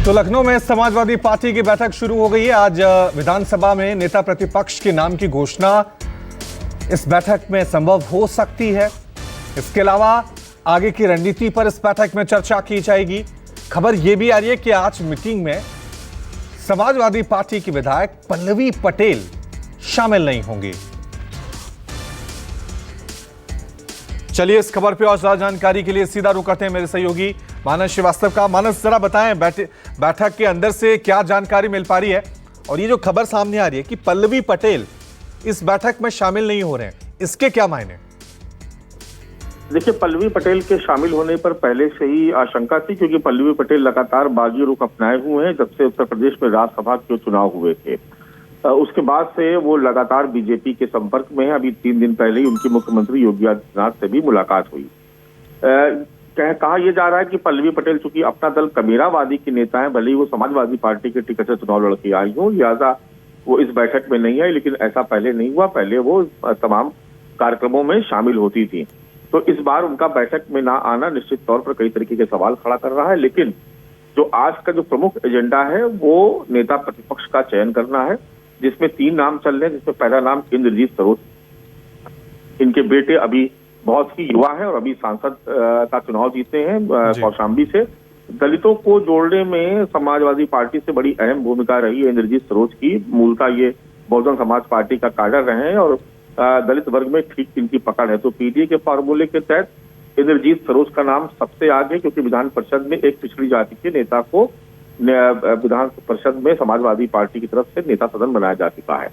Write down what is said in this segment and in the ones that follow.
तो लखनऊ में समाजवादी पार्टी की बैठक शुरू हो गई है। आज विधानसभा में नेता प्रतिपक्ष के नाम की घोषणा इस बैठक में संभव हो सकती है। इसके अलावा आगे की रणनीति पर इस बैठक में चर्चा की जाएगी। खबर यह भी आ रही है कि आज मीटिंग में समाजवादी पार्टी की विधायक पल्लवी पटेल शामिल नहीं होंगी। चलिए इस खबर पे और ज्यादा जानकारी के लिए सीधा रुख करते हैं मेरे सहयोगी मानस श्रीवास्तव का। मानस, जरा बताएं बैठक के अंदर से क्या जानकारी मिल पा रही है, और ये जो खबर सामने आ रही है कि पल्लवी पटेल इस बैठक में शामिल नहीं हो रहे हैं, इसके क्या मायने? देखिए, पल्लवी पटेल के शामिल होने पर पहले से ही आशंका थी, क्योंकि पल्लवी पटेल लगातार बागी रुख अपनाए हुए हैं जब से उत्तर प्रदेश में राज्यसभा के चुनाव हुए थे। उसके बाद से वो लगातार बीजेपी के संपर्क में है। अभी 3 दिन पहले ही उनकी मुख्यमंत्री योगी आदित्यनाथ से भी मुलाकात हुई। कहा यह जा रहा है कि पल्लवी पटेल चूंकि अपना दल कबीरावादी के नेता है, भले ही वो समाजवादी पार्टी के टिकट से चुनाव लड़के आई हो, लिहाजा वो इस बैठक में नहीं आई। लेकिन ऐसा पहले नहीं हुआ, पहले वो तमाम कार्यक्रमों में शामिल होती थी। तो इस बार उनका बैठक में ना आना निश्चित तौर पर कई तरीके के सवाल खड़ा कर रहा है। लेकिन जो आज का जो प्रमुख एजेंडा है वो नेता प्रतिपक्ष का चयन करना है, जिसमें 3 नाम चल रहे हैं, जिसमें पहला नाम इंद्रजीत सरोज। इनके बेटे अभी बहुत ही युवा है और अभी सांसद का चुनाव जीते हैं कौशाम्बी से। दलितों को जोड़ने में समाजवादी पार्टी से बड़ी अहम भूमिका रही है इंद्रजीत सरोज की। मूलतः ये बहुजन समाज पार्टी का काडर रहे हैं और दलित वर्ग में ठीक इनकी पकड़ है। तो पीडीए के फार्मूले के तहत इंद्रजीत सरोज का नाम सबसे आगे, क्योंकि विधान परिषद में एक पिछड़ी जाति के नेता को विधान परिषद में समाजवादी पार्टी की तरफ से नेता सदन बनाया जा चुका है।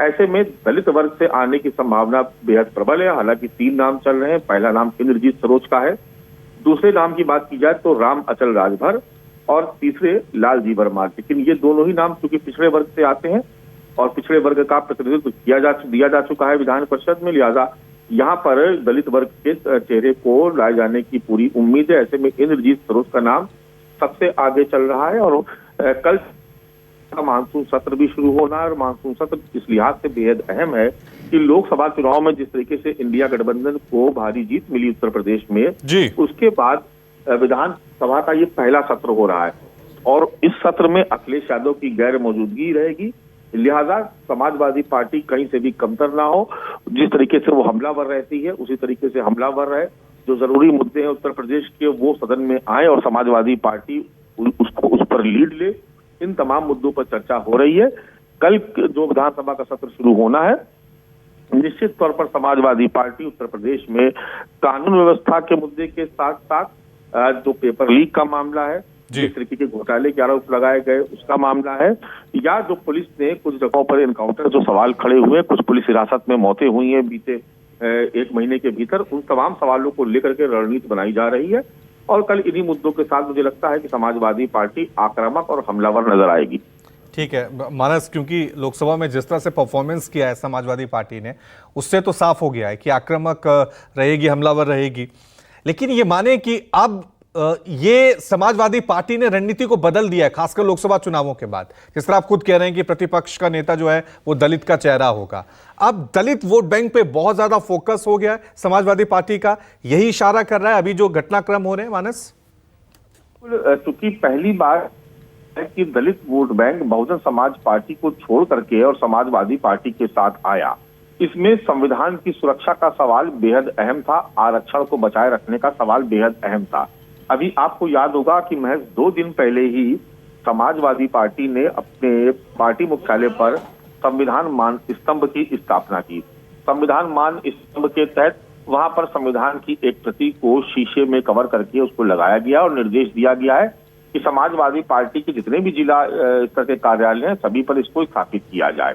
ऐसे में दलित वर्ग से आने की संभावना बेहद प्रबल है। हालांकि 3 नाम चल रहे हैं। पहला नाम इंद्रजीत सरोज का है, दूसरे नाम की बात की जाए तो राम अचल राजभर, और तीसरे लालजी वर्मा। लेकिन ये दोनों ही नाम चूंकि पिछड़े वर्ग से आते हैं और पिछड़े वर्ग का प्रतिनिधित्व दिया जा चुका है विधान परिषद में, लिहाजा यहाँ पर दलित वर्ग के चेहरे को लाए जाने की पूरी उम्मीद है। ऐसे में इंद्रजीत सरोज का नाम सबसे आगे चल रहा है। और कल मानसून सत्र भी शुरू होना है, और मानसून सत्र इस लिहाज से बेहद अहम है कि लोकसभा चुनाव में जिस तरीके से इंडिया गठबंधन को भारी जीत मिली उत्तर प्रदेश में, उसके बाद विधानसभा का ये पहला सत्र हो रहा है और इस सत्र में अखिलेश यादव की गैर मौजूदगी रहेगी। लिहाजा समाजवादी पार्टी कहीं से भी कमतर ना हो। जिस तरीके से वो हमलावर रहती है उसी तरीके से हमलावर रहे। जो जरूरी मुद्दे हैं उत्तर प्रदेश के वो सदन में आए और समाजवादी पार्टी उस पर लीड ले। इन तमाम मुद्दों पर चर्चा हो रही है। कल जो विधानसभा का सत्र शुरू होना है, निश्चित तौर पर समाजवादी पार्टी उत्तर प्रदेश में कानून व्यवस्था के मुद्दे के साथ साथ जो पेपर लीक का मामला है, जिस तरीके के घोटाले के आरोप लगाए गए उसका मामला है, या जो पुलिस ने कुछ जगहों पर एनकाउंटर जो सवाल खड़े हुए, कुछ पुलिस हिरासत में मौतें हुई हैं बीते 1 महीने के भीतर, उन तमाम सवालों को लेकर के रणनीति बनाई जा रही है। और कल इन्हीं मुद्दों के साथ मुझे लगता है कि समाजवादी पार्टी आक्रामक और हमलावर नजर आएगी। ठीक है मानस, क्योंकि लोकसभा में जिस तरह से परफॉर्मेंस किया है समाजवादी पार्टी ने, उससे तो साफ हो गया है कि आक्रामक रहेगी, हमलावर रहेगी। लेकिन ये माने कि अब ये समाजवादी पार्टी ने रणनीति को बदल दिया है, खासकर लोकसभा चुनावों के बाद। जिस तरह आप खुद कह रहे हैं कि प्रतिपक्ष का नेता जो है वो दलित का चेहरा होगा, अब दलित वोट बैंक पे बहुत ज्यादा फोकस हो गया है समाजवादी पार्टी का। यही इशारा कर रहा है अभी जो घटनाक्रम हो रहे हैं मानस। चूंकि पहली बार है कि दलित vote bank Bahujan Samaj party को छोड़ करके और समाजवादी पार्टी के साथ आया, इसमें संविधान की सुरक्षा का सवाल बेहद अहम था, आरक्षण को बचाए रखने का सवाल बेहद अहम था। अभी आपको याद होगा कि महज 2 दिन पहले ही समाजवादी पार्टी ने अपने पार्टी मुख्यालय पर संविधान मान स्तंभ की स्थापना की। संविधान मान स्तंभ के तहत वहां पर संविधान की एक प्रति को शीशे में कवर करके उसको लगाया गया और निर्देश दिया गया है कि समाजवादी पार्टी के जितने भी जिला स्तर के कार्यालय हैं सभी पर इसको स्थापित किया जाए।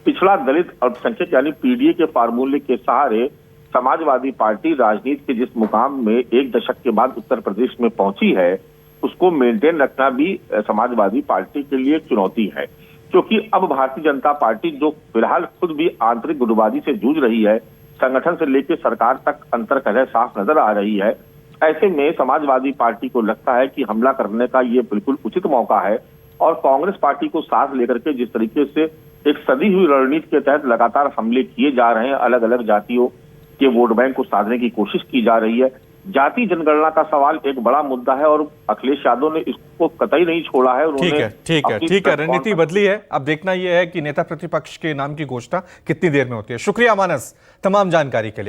पिछड़ा दलित अल्पसंख्यक यानी पीडीए के फार्मूले के सहारे समाजवादी पार्टी राजनीति के जिस मुकाम में 1 दशक के बाद उत्तर प्रदेश में पहुंची है, उसको मेंटेन रखना भी समाजवादी पार्टी के लिए एक चुनौती है। क्योंकि अब भारतीय जनता पार्टी जो फिलहाल खुद भी आंतरिक गुटबाजी से जूझ रही है, संगठन से लेकर सरकार तक अंतर कलह साफ नजर आ रही है, ऐसे में समाजवादी पार्टी को लगता है कि हमला करने का ये बिल्कुल उचित मौका है। और कांग्रेस पार्टी को साथ लेकर के जिस तरीके से एक सदी हुई रणनीति के तहत लगातार हमले किए जा रहे हैं, अलग अलग जातियों के वोट बैंक को साधने की कोशिश की जा रही है, जाति जनगणना का सवाल एक बड़ा मुद्दा है और अखिलेश यादव ने इसको कतई नहीं छोड़ा है। ठीक है, ठीक है, अपनी ठीक है, प्रेस रणनीति कॉन्फ्रेंस बदली है। अब देखना यह है कि नेता प्रतिपक्ष के नाम की घोषणा कितनी देर में होती है। शुक्रिया मानस तमाम जानकारी के लिए।